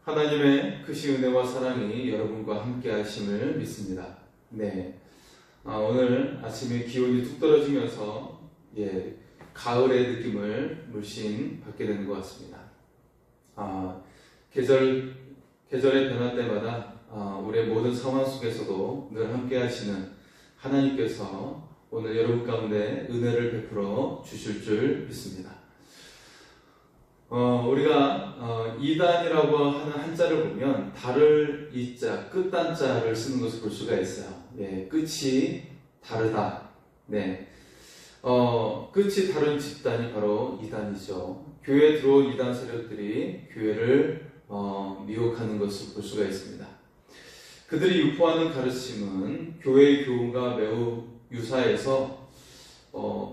하나님의 크신 은혜와 사랑이 여러분과 함께 하심을 믿습니다. 네. 오늘 아침에 기온이 뚝 떨어지면서 가을의 느낌을 물씬 받게 되는 것 같습니다. 계절의 변화 때마다 우리의 모든 상황 속에서도 늘 함께 하시는 하나님께서 오늘 여러분 가운데 은혜를 베풀어 주실 줄 믿습니다. 우리가 이단이라고 하는 한자를 보면 달을 이자, 끝단자를 쓰는 것을 볼 수가 있어요. 끝이 다르다. 끝이 다른 집단이 바로 이단이죠. 교회에 들어온 이단 세력들이 교회를 미혹하는 것을 볼 수가 있습니다. 그들이 유포하는 가르침은 교회의 교훈과 매우 유사해서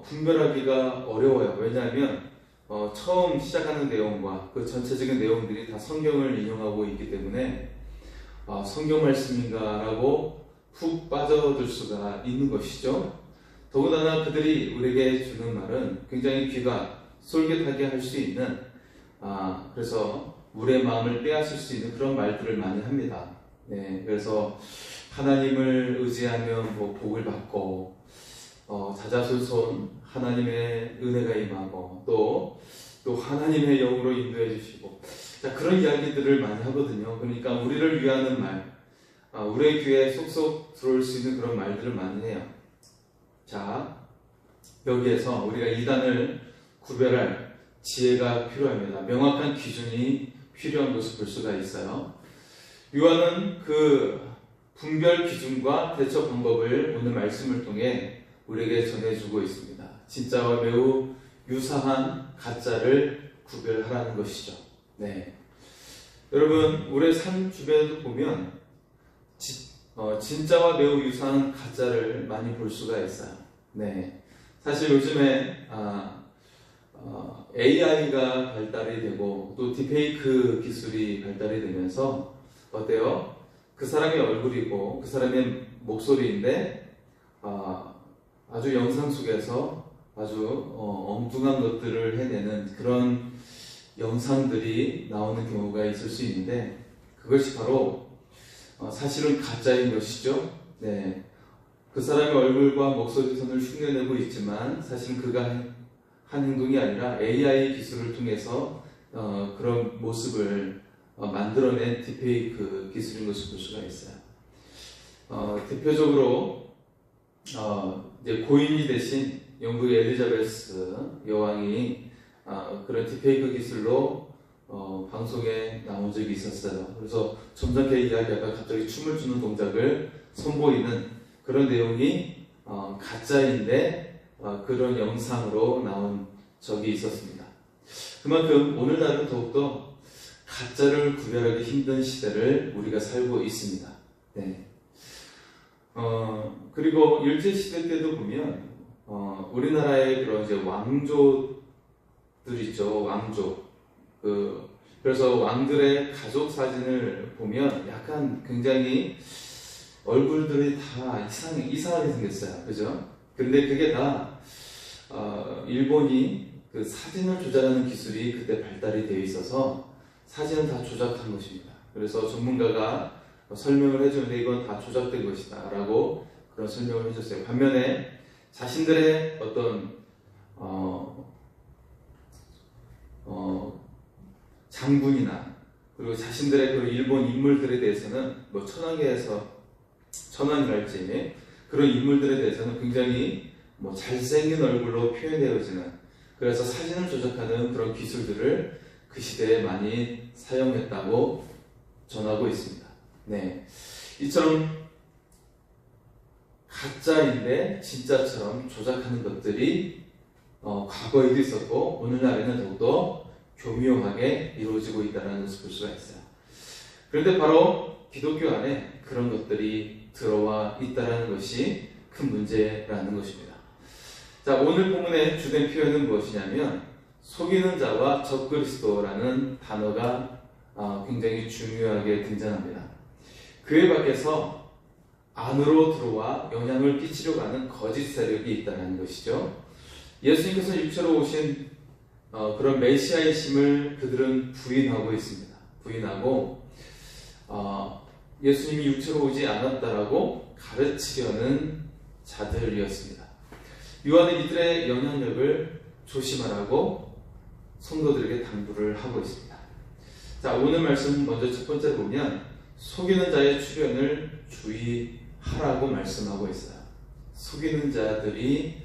분별하기가 어려워요. 왜냐하면 처음 시작하는 내용과 그 전체적인 내용들이 다 성경을 인용하고 있기 때문에 성경 말씀인가라고 푹 빠져들 수가 있는 것이죠. 더군다나 그들이 우리에게 주는 말은 굉장히 귀가 솔깃하게 할 수 있는 그래서 우리의 마음을 빼앗을 수 있는 그런 말들을 많이 합니다. 그래서 하나님을 의지하면 복을 받고 자자손손 하나님의 은혜가 임하고 또 하나님의 영으로 인도해 주시고 그런 이야기들을 많이 하거든요. 그러니까 우리를 위하는 말, 우리의 귀에 쏙쏙 들어올 수 있는 그런 말들을 많이 해요. 여기에서 우리가 이단을 구별할 지혜가 필요합니다. 명확한 기준이 필요한 것을 볼 수가 있어요. 요한은 그 분별 기준과 대처 방법을 오늘 말씀을 통해 우리에게 전해주고 있습니다. 진짜와 매우 유사한 가짜를 구별하라는 것이죠. 여러분, 우리의 삶 주변에도 보면 진짜와 매우 유사한 가짜를 많이 볼 수가 있어요. 사실 요즘에 AI가 발달이 되고 또 딥페이크 기술이 발달이 되면서 어때요? 그 사람의 얼굴이고 그 사람의 목소리인데 아주 영상 속에서 아주 엉뚱한 것들을 해내는 그런 영상들이 나오는 경우가 있을 수 있는데 그것이 바로 사실은 가짜인 것이죠. 그 사람의 얼굴과 목소리 톤을 흉내내고 있지만 사실은 그가 한 행동이 아니라 AI 기술을 통해서 그런 모습을 만들어낸 딥페이크 기술인 것을 볼 수가 있어요. 대표적으로 이제 고인이 되신 영국의 엘리자베스 여왕이 그런 딥페이크 기술로 방송에 나온 적이 있었어요. 그래서 점잖게 이야기하다가 갑자기 춤을 추는 동작을 선보이는 그런 내용이 가짜인데 그런 영상으로 나온 적이 있었습니다. 그만큼 오늘날은 더욱더 가짜를 구별하기 힘든 시대를 우리가 살고 있습니다. 그리고 일제시대 때도 보면 우리나라의 그런 이제 왕조들 있죠. 왕조. 그래서 왕들의 가족 사진을 보면 약간 굉장히 얼굴들이 다 이상하게 생겼어요. 그죠? 근데 그게 다 일본이 그 사진을 조작하는 기술이 그때 발달이 되어 있어서 사진은 다 조작한 것입니다. 그래서 전문가가 설명을 해주는데 이건 다 조작된 것이다 라고 그런 설명을 해줬어요. 반면에 자신들의 어떤 장군이나 그리고 자신들의 그 일본 인물들에 대해서는 뭐 천황이랄지 그런 인물들에 대해서는 굉장히 뭐 잘생긴 얼굴로 표현되어지는 그래서 사진을 조작하는 그런 기술들을 그 시대에 많이 사용했다고 전하고 있습니다. 이처럼 가짜인데 진짜처럼 조작하는 것들이 과거에도 있었고 오늘날에는 더욱더 교묘하게 이루어지고 있다는 것을 볼 수가 있어요. 그런데 바로 기독교 안에 그런 것들이 들어와 있다는 것이 큰 문제라는 것입니다. 오늘 본문의 주된 표현은 무엇이냐면 속이는 자와 적그리스도라는 단어가 굉장히 중요하게 등장합니다. 교회 밖에서 안으로 들어와 영향을 끼치려고 하는 거짓 세력이 있다는 것이죠. 예수님께서 육체로 오신 그런 메시아이심을 그들은 부인하고 있습니다. 부인하고 예수님이 육체로 오지 않았다라고 가르치려는 자들이었습니다. 요한은 이들의 영향력을 조심하라고 성도들에게 당부를 하고 있습니다. 자, 오늘 말씀 먼저 첫 번째로 보면 속이는 자의 출현을 주의하라고 말씀하고 있어요. 속이는 자들이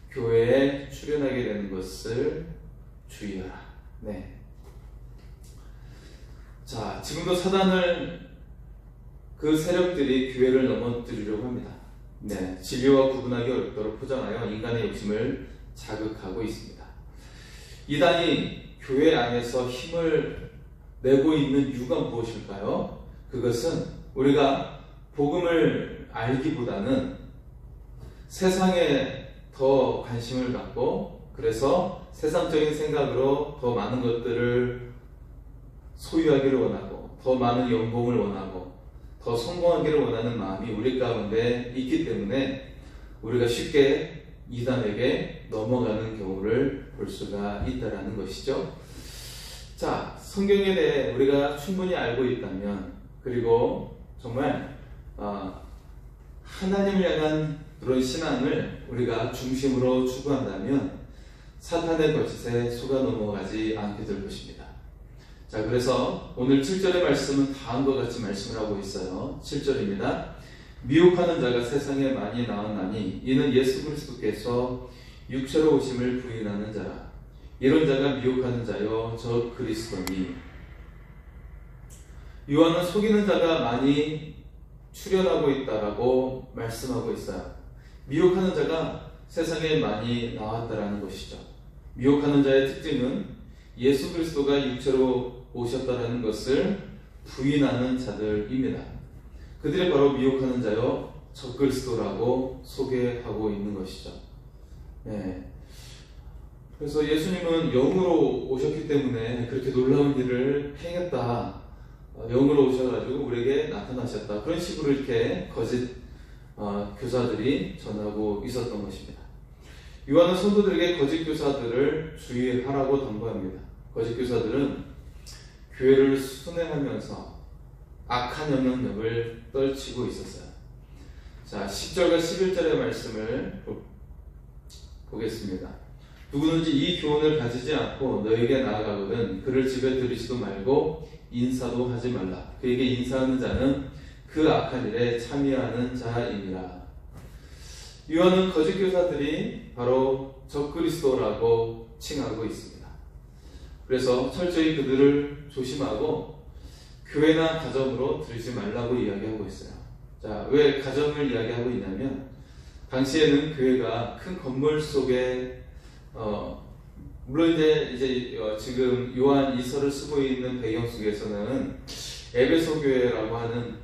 교회에 출현하게 되는 것을 주의하라. 네. 자, 지금도 사단을 그 세력들이 교회를 넘어뜨리려고 합니다. 네, 진리와 구분하기 어렵도록 포장하여 인간의 욕심을 자극하고 있습니다. 이단이 교회 안에서 힘을 내고 있는 이유가 무엇일까요? 그것은 우리가 복음을 알기보다는 세상에 더 관심을 갖고 그래서 세상적인 생각으로 더 많은 것들을 소유하기를 원하고 더 많은 연봉을 원하고 더 성공하기를 원하는 마음이 우리 가운데 있기 때문에 우리가 쉽게 이단에게 넘어가는 경우를 볼 수가 있다는 것이죠. 자, 성경에 대해 우리가 충분히 알고 있다면 그리고 정말 하나님을 향한 그런 신앙을 우리가 중심으로 추구한다면 사탄의 거짓에 속아 넘어가지 않게 될 것입니다. 자, 그래서 오늘 7절의 말씀은 다음과 같이 말씀을 하고 있어요. 7절입니다. 미혹하는 자가 세상에 많이 나왔나니 이는 예수 그리스도께서 육체로 오심을 부인하는 자라. 이런 자가 미혹하는 자여 저 그리스도니. 요한은 속이는 자가 많이 출현하고 있다라고 말씀하고 있어요. 미혹하는 자가 세상에 많이 나왔다라는 것이죠. 미혹하는 자의 특징은 예수 그리스도가 육체로 오셨다라는 것을 부인하는 자들입니다. 그들이 바로 미혹하는 자여 적그리스도라고 소개하고 있는 것이죠. 네. 그래서 예수님은 영으로 오셨기 때문에 그렇게 놀라운 일을 행했다. 영으로 오셔가지고 우리에게 나타나셨다. 그런 식으로 이렇게 거짓 교사들이 전하고 있었던 것입니다. 요한은 성도들에게 거짓 교사들을 주의하라고 당부합니다. 거짓 교사들은 교회를 순회하면서 악한 영향력을 떨치고 있었어요. 자, 10절과 11절의 말씀을 보겠습니다. 누구든지 이 교훈을 가지지 않고 너에게 나아가거든 그를 집에 들이지도 말고 인사도 하지 말라. 그에게 인사하는 자는 그 악한 일에 참여하는 자이니라. 요한은 거짓 교사들이 바로 적그리스도라고 칭하고 있습니다. 그래서 철저히 그들을 조심하고 교회나 가정으로 들이지 말라고 이야기하고 있어요. 자, 왜 가정을 이야기하고 있냐면 당시에는 교회가 큰 건물 속에 물론 이제 지금 요한 이서를 쓰고 있는 배경 속에서는 에베소 교회라고 하는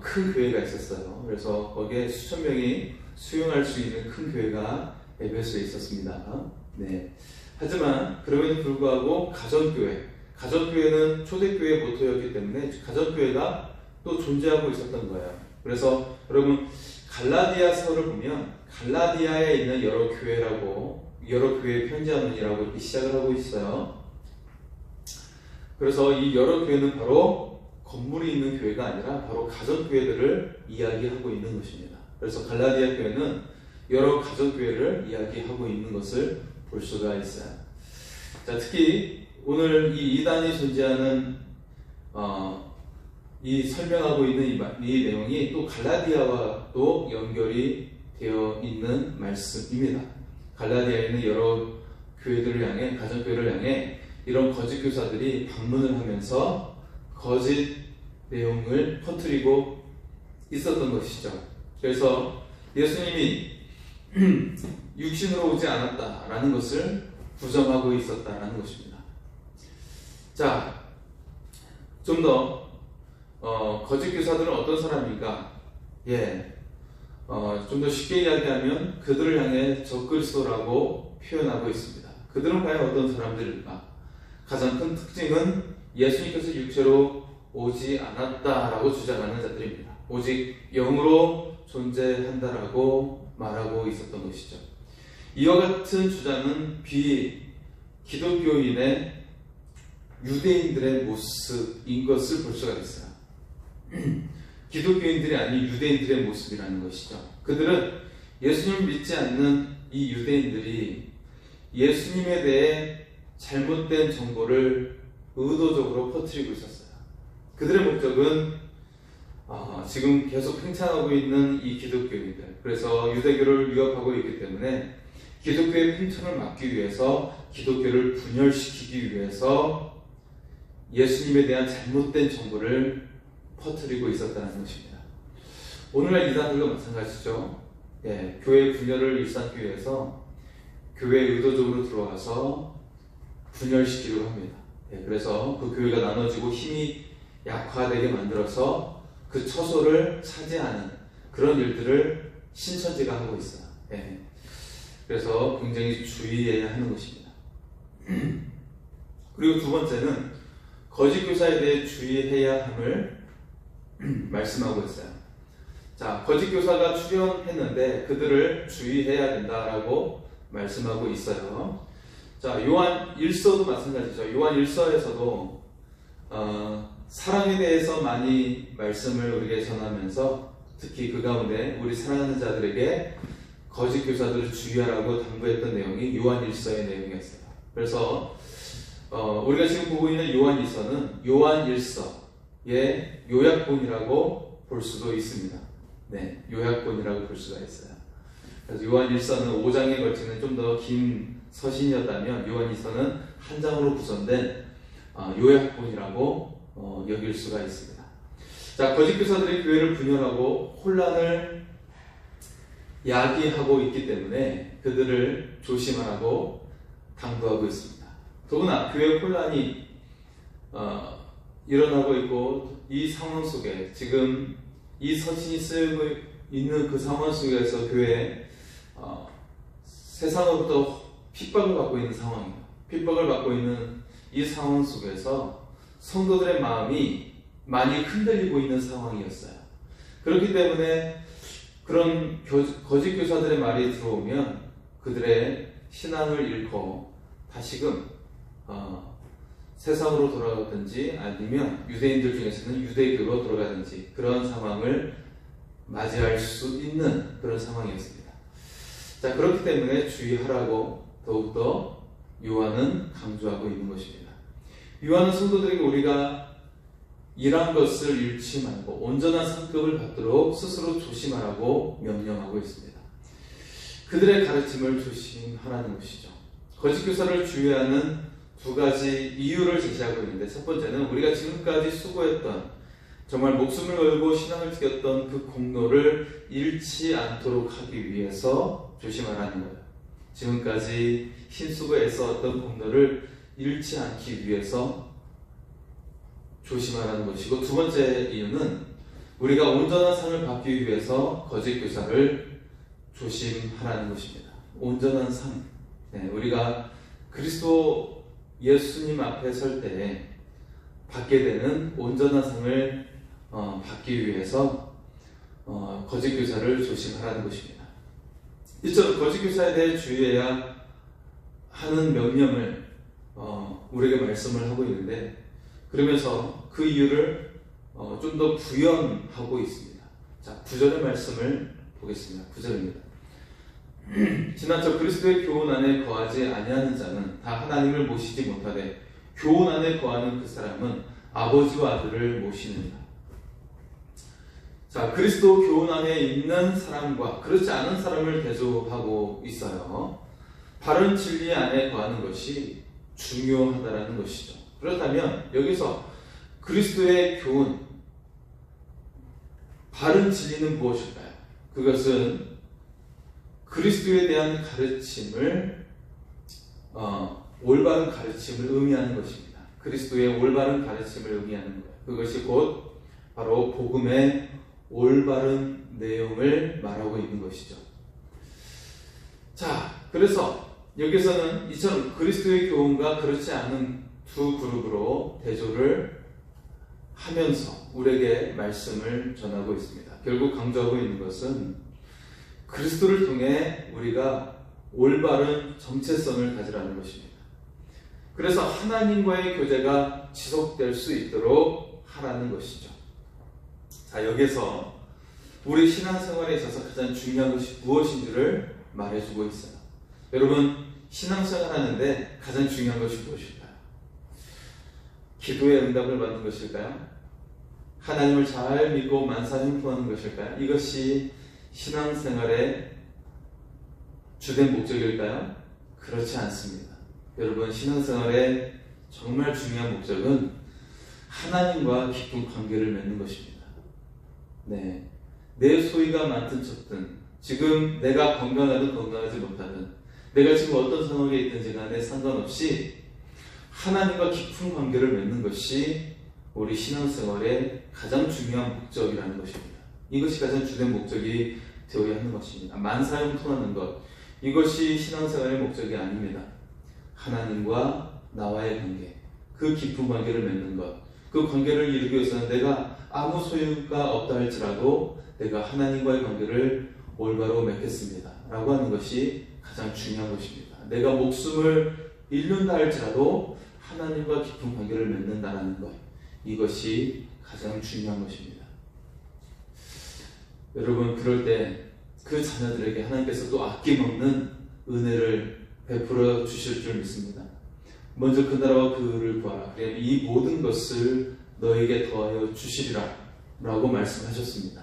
큰 교회가 있었어요. 그래서 거기에 수천 명이 수용할 수 있는 큰 교회가 에베소에 있었습니다. 네. 하지만 그럼에도 불구하고 가정교회는 초대교회 모토였기 때문에 가정교회가 또 존재하고 있었던 거예요. 그래서 여러분 갈라디아서를 보면 갈라디아에 있는 여러 교회에 편지하는이라고 이렇게 시작을 하고 있어요. 그래서 이 여러 교회는 바로 건물이 있는 교회가 아니라 바로 가정교회들을 이야기하고 있는 것입니다. 그래서 갈라디아 교회는 여러 가정교회를 이야기하고 있는 것을 볼 수가 있어요. 자, 특히 오늘 이 이단이 존재하는 이 설명하고 있는 이 내용이 또 갈라디아와도 연결이 되어 있는 말씀입니다. 갈라디아에 있는 여러 교회들을 향해, 가정교회를 향해 이런 거짓 교사들이 방문을 하면서 거짓 내용을 퍼뜨리고 있었던 것이죠. 그래서 예수님이 육신으로 오지 않았다라는 것을 부정하고 있었다라는 것입니다. 자, 좀 더 거짓 교사들은 어떤 사람입니까? 좀 더 쉽게 이야기하면 그들을 향해 적그리스도라고 표현하고 있습니다. 그들은 과연 어떤 사람들일까? 가장 큰 특징은 예수님께서 육체로 오지 않았다라고 주장하는 자들입니다. 오직 영으로 존재한다라고 말하고 있었던 것이죠. 이와 같은 주장은 비기독교인의 유대인들의 모습인 것을 볼 수가 있어요. 기독교인들이 아닌 유대인들의 모습이라는 것이죠. 그들은 예수님을 믿지 않는 이 유대인들이 예수님에 대해 잘못된 정보를 의도적으로 퍼뜨리고 있었어요. 그들의 목적은 지금 계속 팽창하고 있는 이 기독교인들, 그래서 유대교를 위협하고 있기 때문에 기독교의 팽창을 막기 위해서, 기독교를 분열시키기 위해서 예수님에 대한 잘못된 정보를 퍼뜨리고 있었다는 것입니다. 오늘날 이단들도 마찬가지죠. 교회 분열을 일삼기 위해서 교회에 의도적으로 들어와서 분열시키려고 합니다. 그래서 그 교회가 나눠지고 힘이 약화되게 만들어서 그 처소를 차지하는 그런 일들을 신천지가 하고 있어요. 그래서 굉장히 주의해야 하는 것입니다. 그리고 두 번째는 거짓 교사에 대해 주의해야 함을 말씀하고 있어요. 자, 거짓 교사가 출현했는데 그들을 주의해야 된다라고 말씀하고 있어요. 자, 요한 1서도 마찬가지죠. 요한 1서에서도 사랑에 대해서 많이 말씀을 우리에게 전하면서 특히 그 가운데 우리 사랑하는 자들에게 거짓 교사들을 주의하라고 당부했던 내용이 요한 1서의 내용이었어요. 그래서 우리가 지금 보고 있는 요한 2서는 요한 1서의 요약본이라고 볼 수도 있습니다. 요약본이라고 볼 수가 있어요. 그래서 요한 1서는 5장에 걸치는 좀 더 긴 서신이었다면 요한 2서는 한 장으로 구성된 요약본이라고 여길 수가 있습니다. 자, 거짓 교사들이 교회를 분열하고 혼란을 야기하고 있기 때문에 그들을 조심하라고 당부하고 있습니다. 더구나 교회 혼란이 일어나고 있고 이 상황 속에 지금 이 서신이 쓰고 있는 그 상황 속에서 교회에 세상으로부터 핍박을 받고 있는 상황이에요. 핍박을 받고 있는 이 상황 속에서 성도들의 마음이 많이 흔들리고 있는 상황이었어요. 그렇기 때문에 그런 거짓 교사들의 말이 들어오면 그들의 신앙을 잃고 다시금 세상으로 돌아가든지 아니면 유대인들 중에서는 유대교로 돌아가든지 그런 상황을 맞이할 수 있는 그런 상황이었습니다. 자, 그렇기 때문에 주의하라고 더욱더 요한은 강조하고 있는 것입니다. 요한은 성도들에게 우리가 일한 것을 잃지 말고 온전한 상급을 받도록 스스로 조심하라고 명령하고 있습니다. 그들의 가르침을 조심하라는 것이죠. 거짓 교사를 주의하는 두 가지 이유를 제시하고 있는데, 첫 번째는 우리가 지금까지 수고했던, 정말 목숨을 걸고 신앙을 지켰던 그 공로를 잃지 않도록 하기 위해서 조심하라는 거예요. 지금까지 힘쓰고 애써왔던 공로를 잃지 않기 위해서 조심하라는 것이고, 두 번째 이유는 우리가 온전한 상을 받기 위해서 거짓 교사를 조심하라는 것입니다. 온전한 상. 우리가 그리스도 예수님 앞에 설 때 받게 되는 온전한 상을 받기 위해서 거짓 교사를 조심하라는 것입니다. 이처럼 거짓 교사에 대해 주의해야 하는 명령을 우리에게 말씀을 하고 있는데, 그러면서 그 이유를 좀 더 부연하고 있습니다. 자, 9절의 말씀을 보겠습니다. 9절입니다. 지난처 그리스도의 교훈 안에 거하지 아니하는 자는 다 하나님을 모시지 못하되 교훈 안에 거하는 그 사람은 아버지와 아들을 모시느니라. 자, 그리스도 교훈 안에 있는 사람과 그렇지 않은 사람을 대조하고 있어요. 바른 진리 안에 거하는 것이 중요하다라는 것이죠. 그렇다면 여기서 그리스도의 교훈, 바른 진리는 무엇일까요? 그것은 그리스도에 대한 가르침을 올바른 가르침을 의미하는 것입니다. 그리스도의 올바른 가르침을 의미하는 거예요. 그것이 곧 바로 복음의 올바른 내용을 말하고 있는 것이죠. 자, 그래서 여기서는 이처럼 그리스도의 교훈과 그렇지 않은 두 그룹으로 대조를 하면서 우리에게 말씀을 전하고 있습니다. 결국 강조하고 있는 것은 그리스도를 통해 우리가 올바른 정체성을 가지라는 것입니다. 그래서 하나님과의 교제가 지속될 수 있도록 하라는 것이죠. 자, 여기서 우리 신앙생활에 있어서 가장 중요한 것이 무엇인지를 말해주고 있어요. 여러분, 신앙생활 하는데 가장 중요한 것이 무엇일까요? 기도의 응답을 받는 것일까요? 하나님을 잘 믿고 만사형통하는 것일까요? 이것이 신앙생활의 주된 목적일까요? 그렇지 않습니다. 여러분, 신앙생활의 정말 중요한 목적은 하나님과 깊은 관계를 맺는 것입니다. 네, 내 소유가 많든 적든, 지금 내가 건강하든 건강하지 못하든, 내가 지금 어떤 상황에 있든지 간에 상관없이 하나님과 깊은 관계를 맺는 것이 우리 신앙생활의 가장 중요한 목적이라는 것입니다. 이것이 가장 주된 목적이 되어야 하는 것입니다. 만사형통하는 것, 이것이 신앙생활의 목적이 아닙니다. 하나님과 나와의 관계, 그 깊은 관계를 맺는 것, 그 관계를 이루기 위해서는 내가 아무 소유가 없다 할지라도 내가 하나님과의 관계를 올바로 맺겠습니다 라고 하는 것이 가장 중요한 것입니다. 내가 목숨을 잃는다 할지라도 하나님과 깊은 관계를 맺는다는 것, 이것이 가장 중요한 것입니다. 여러분, 그럴 때 그 자녀들에게 하나님께서 또 아낌없는 은혜를 베풀어 주실 줄 믿습니다. 먼저 그 나라와 그 의를 구하라. 그래야 이 모든 것을 너에게 더하여 주시리라 라고 말씀하셨습니다.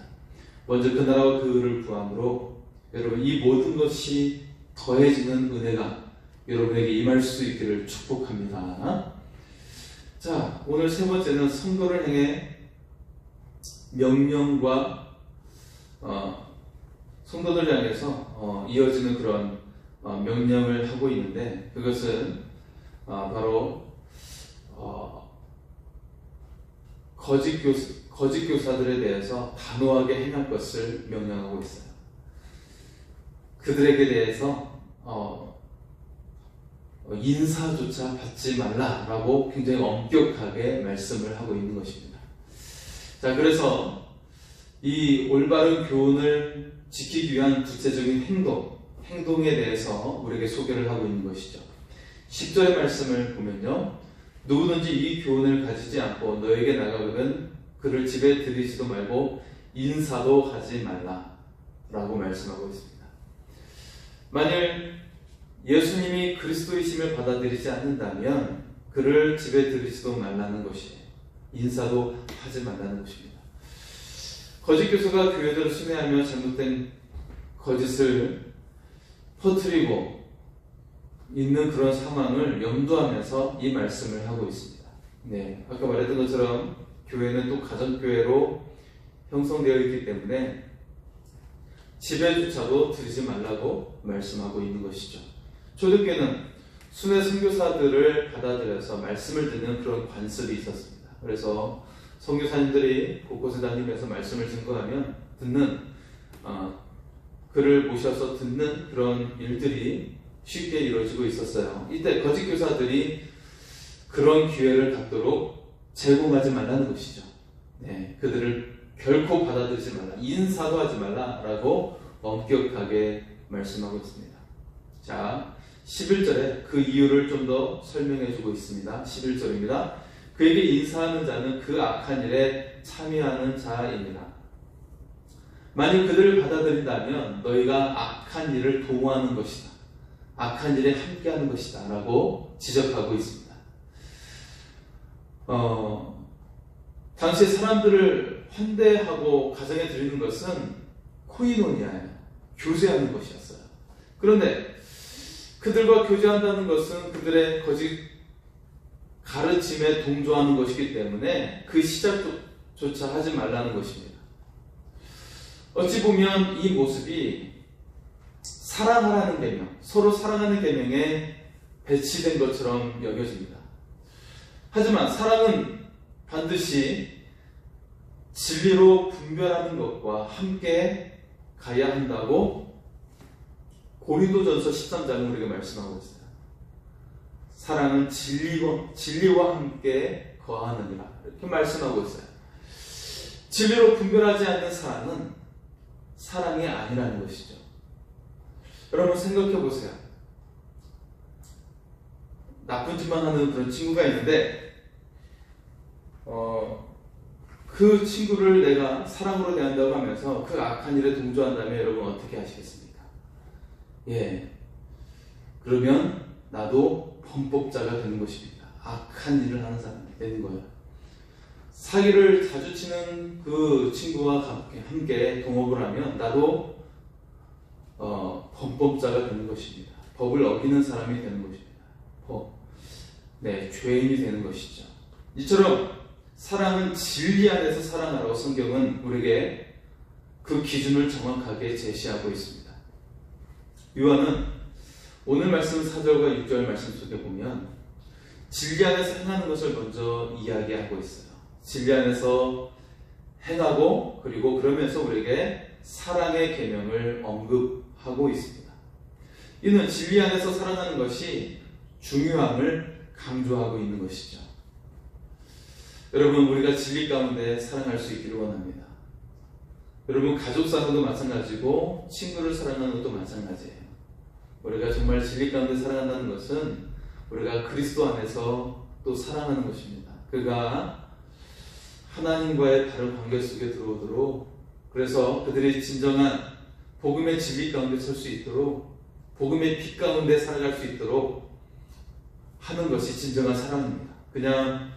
먼저 그 나라와 그 의를 구함으로 여러분, 이 모든 것이 더해지는 은혜가 여러분에게 임할 수 있기를 축복합니다. 자, 오늘 세 번째는 성도를 향해 명령과 성도들 향해서 이어지는 그런 명령을 하고 있는데, 그것은 바로 거짓 교사들에 대해서 단호하게 행할 것을 명령하고 있어요. 그들에게 대해서 인사조차 받지 말라라고 굉장히 엄격하게 말씀을 하고 있는 것입니다. 자, 그래서 이 올바른 교훈을 지키기 위한 구체적인 행동에 대해서 우리에게 소개를 하고 있는 것이죠. 10절의 말씀을 보면요, 누구든지 이 교훈을 가지지 않고 너에게 나가거든 그를 집에 들이지도 말고 인사도 하지 말라 라고 말씀하고 있습니다. 만일 예수님이 그리스도이심을 받아들이지 않는다면 그를 집에 들이지도 말라는 것이에요. 인사도 하지 말라는 것입니다. 거짓 교사가 교회들을 순회하며 잘못된 거짓을 퍼뜨리고 있는 그런 상황을 염두하면서 이 말씀을 하고 있습니다. 네, 아까 말했던 것처럼 교회는 또 가정교회로 형성되어 있기 때문에 집에조차도 들이지 말라고 말씀하고 있는 것이죠. 초대교회는 순회 선교사들을 받아들여서 말씀을 듣는 그런 관습이 있었습니다. 그래서 선교사님들이 곳곳에 다니면서 말씀을 증거하면 그를 모셔서 듣는 그런 일들이 쉽게 이루어지고 있었어요. 이때 거짓 교사들이 그런 기회를 갖도록 제공하지 말라는 것이죠. 네, 그들을 결코 받아들이지 말라, 인사도 하지 말라라고 엄격하게 말씀하고 있습니다. 자, 11절에 그 이유를 좀 더 설명해 주고 있습니다. 11절입니다. 그에게 인사하는 자는 그 악한 일에 참여하는 자입니다. 만일 그들을 받아들인다면 너희가 악한 일을 도모하는 것이다, 악한 일에 함께하는 것이다 라고 지적하고 있습니다. 당시 사람들을 환대하고 가정에 드리는 것은 코이노니아예요. 교제하는 것이었어요. 그런데 그들과 교제한다는 것은 그들의 거짓 가르침에 동조하는 것이기 때문에 그 시작조차 하지 말라는 것입니다. 어찌 보면 이 모습이 사랑하라는 계명, 서로 사랑하는 계명에 배치된 것처럼 여겨집니다. 하지만 사랑은 반드시 진리로 분별하는 것과 함께 가야 한다고 고린도전서 13장은 우리에게 말씀하고 있어요. 사랑은 진리와 함께 거하느니라 이렇게 말씀하고 있어요. 진리로 분별하지 않는 사랑은 사랑이 아니라는 것이죠. 여러분 생각해 보세요. 나쁜 짓만 하는 그런 친구가 있는데 그 친구를 내가 사랑으로 대한다고 하면서 그 악한 일에 동조한다면 여러분 어떻게 하시겠습니까? 예, 그러면 나도 범법자가 되는 것입니다. 악한 일을 하는 사람이 되는 거예요. 사기를 자주 치는 그 친구와 함께 동업을 하면 나도 범법자가 되는 것입니다. 법을 어기는 사람이 되는 것입니다. 죄인이 되는 것이죠. 이처럼 사랑은 진리 안에서 사랑하라고 성경은 우리에게 그 기준을 정확하게 제시하고 있습니다. 요한은 오늘 말씀 4절과 6절 말씀 속에 보면 진리 안에서 행하는 것을 먼저 이야기하고 있어요. 진리 안에서 행하고 그리고 그러면서 우리에게 사랑의 계명을 언급하고 있습니다. 이는 진리 안에서 사랑하는 것이 중요함을 강조하고 있는 것이죠. 여러분, 우리가 진리 가운데 사랑할 수 있기를 원합니다. 여러분, 가족 사랑도 마찬가지고 친구를 사랑하는 것도 마찬가지예요. 우리가 정말 진리 가운데 사랑한다는 것은 우리가 그리스도 안에서 또 사랑하는 것입니다. 그가 하나님과의 다른 관계 속에 들어오도록, 그래서 그들이 진정한 복음의 진리 가운데 설 수 있도록, 복음의 빛 가운데 살아갈 수 있도록 하는 것이 진정한 사랑입니다. 그냥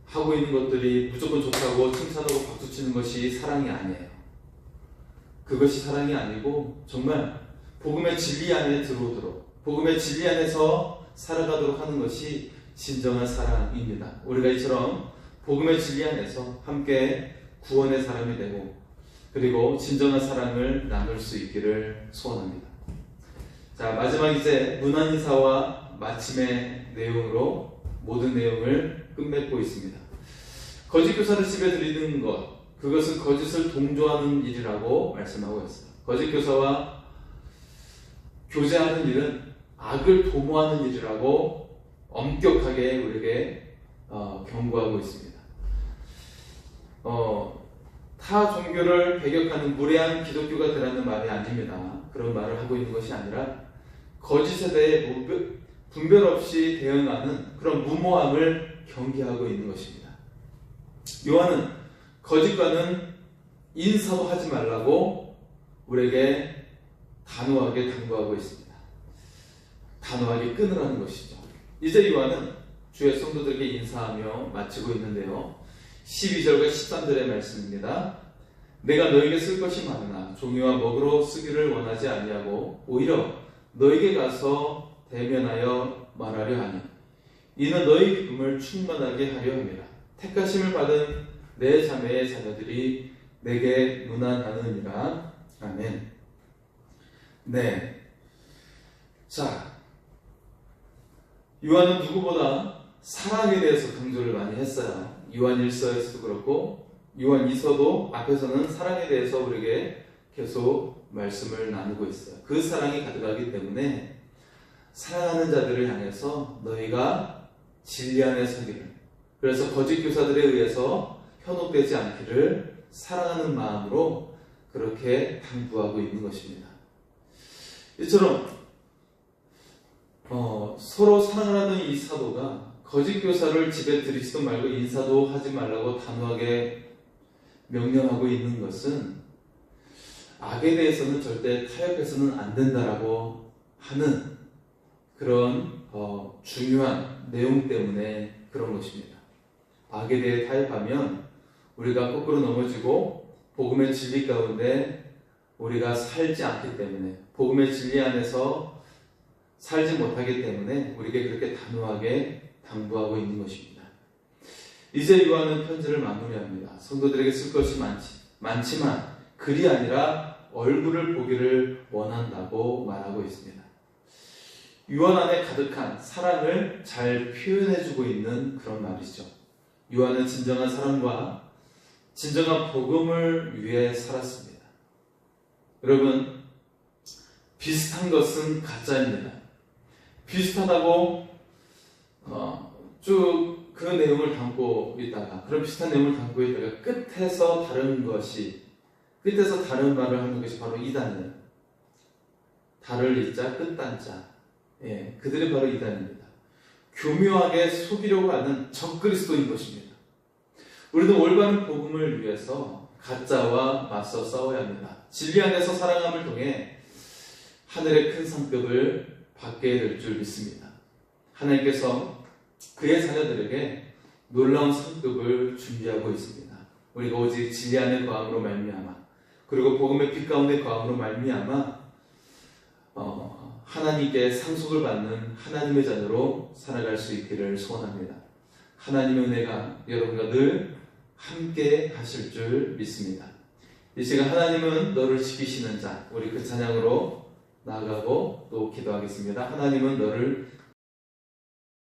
하고 있는 것들이 무조건 좋다고 칭찬하고 박수치는 것이 사랑이 아니에요. 그것이 사랑이 아니고 정말 복음의 진리 안에 들어오도록, 복음의 진리 안에서 살아가도록 하는 것이 진정한 사랑입니다. 우리가 이처럼 복음의 진리 안에서 함께 구원의 사람이 되고 그리고 진정한 사랑을 나눌 수 있기를 소원합니다. 자, 마지막 이제 문안 인사와 마침의 내용으로 모든 내용을 끝맺고 있습니다. 거짓 교사를 집에 들이는 것, 그것은 거짓을 동조하는 일이라고 말씀하고 있어요. 거짓 교사와 교제하는 일은 악을 도모하는 일이라고 엄격하게 우리에게 경고하고 있습니다. 타 종교를 배격하는 무례한 기독교가 되라는 말이 아닙니다. 그런 말을 하고 있는 것이 아니라 거짓에 대해 분별 없이 대응하는 그런 무모함을 경계하고 있는 것입니다. 요한은 거짓과는 인사도 하지 말라고 우리에게 단호하게 당부하고 있습니다. 단호하게 끊으라는 것이죠. 이제 요한은 주의 성도들에게 인사하며 마치고 있는데요. 12절과 13절의 말씀입니다. 내가 너에게 쓸 것이 많으나 종이와 먹으로 쓰기를 원하지 아니하고 오히려 너에게 가서 대면하여 말하려 하니 이는 너희 기쁨을 충만하게 하려 함이라. 택하심을 받은 내 자매의 자녀들이 내게 문안하느니라. 아멘. 네. 자, 요한은 누구보다 사랑에 대해서 강조를 많이 했어요. 요한 1서에서도 그렇고 요한 2서도 앞에서는 사랑에 대해서 우리에게 계속 말씀을 나누고 있어요. 그 사랑이 가득하기 때문에 사랑하는 자들을 향해서 너희가 진리 안에 서기를, 그래서 거짓 교사들에 의해서 현혹되지 않기를 사랑하는 마음으로 그렇게 당부하고 있는 것입니다. 이처럼 서로 사랑을 하는 이 사도가 거짓 교사를 집에 들이지도 말고 인사도 하지 말라고 단호하게 명령하고 있는 것은 악에 대해서는 절대 타협해서는 안 된다라고 하는 그런 중요한 내용 때문에 그런 것입니다. 악에 대해 타협하면 우리가 거꾸로 넘어지고 복음의 진리 가운데 우리가 살지 않기 때문에, 복음의 진리 안에서 살지 못하기 때문에 우리에게 그렇게 단호하게 당부하고 있는 것입니다. 이제 요한은 편지를 마무리합니다. 성도들에게 쓸 것이 많지만 글이 아니라 얼굴을 보기를 원한다고 말하고 있습니다. 요한 안에 가득한 사랑을 잘 표현해주고 있는 그런 말이죠. 요한은 진정한 사랑과 진정한 복음을 위해 살았습니다. 여러분, 비슷한 것은 가짜입니다. 비슷하다고 쭉 그 내용을 담고 있다가, 그런 비슷한 내용을 담고 있다가 끝에서 다른 말을 하는 것이 바로 이단이에요. 달을 이자 끝단자, 그들이 바로 이단입니다. 교묘하게 속이려고 하는 적그리스도인 것입니다. 우리도 올바른 복음을 위해서 가짜와 맞서 싸워야 합니다. 진리 안에서 살아감을 통해 하늘의 큰 상급을 받게 될 줄 믿습니다. 하나님께서 그의 자녀들에게 놀라운 상급을 준비하고 있습니다. 우리가 오직 진리 안에 거함으로 말미암아, 그리고 복음의 빛 가운데 거함으로 말미암아 하나님께 상속을 받는 하나님의 자녀로 살아갈 수 있기를 소원합니다. 하나님의 은혜가 여러분과 늘 함께 하실 줄 믿습니다. 이 시간 하나님은 너를 지키시는 자, 우리 그 찬양으로 나아가고 또 기도하겠습니다. 하나님은 너를